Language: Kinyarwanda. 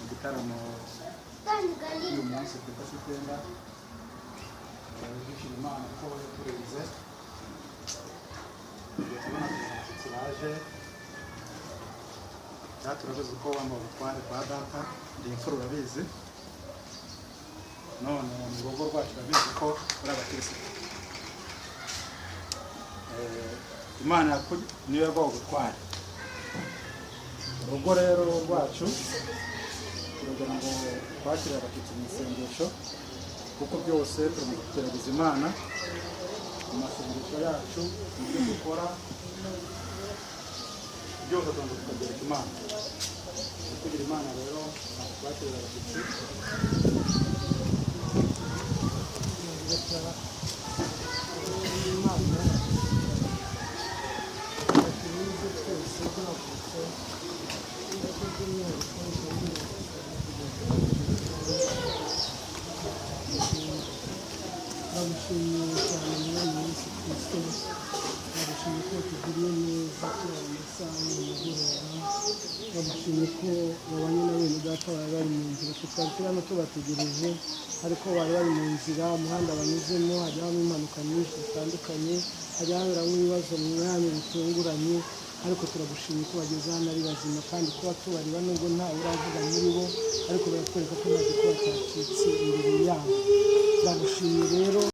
igitaramo uyu munsi twifashe itenda dushima Imana ko yaturinze turaje turabizi ko wamba ubutware bwa data ndi imfura urabizi none mu rugo rwacu urabizi ko uri abakirisitu Imana niyo yaguha ubutware urugo rero rwacu kugira ngo twakire abashyitsi mu isengesho kuko byose turamugerageza Imana mu masengesho yacu mu byo dukora byose tukagereka Imana kugira Imana rero twakire abashyitsi Bagushimiye cyane Mwami Yesu Kristo, bagushimiye ko tugiriye neza kuri aya masaha y'umugoroba, bagushimiye ko babanye na bene data bari bari mu nzira, twari turi hano tubategereje ariko bari bari mu nzira, umuhanda banyuzemo hajya habamo impanuka nyinshi zitandukanye, hajya haberamo ibibazo mu mwanya bitunguranye, ariko turagushimiye ko bageze hano ari bazima kandi kuba tubareba nubwo ntawe uravuga muri bo ariko baratwereka ko nta gikuba cyacitse imbere yabo. Turagushimiye rero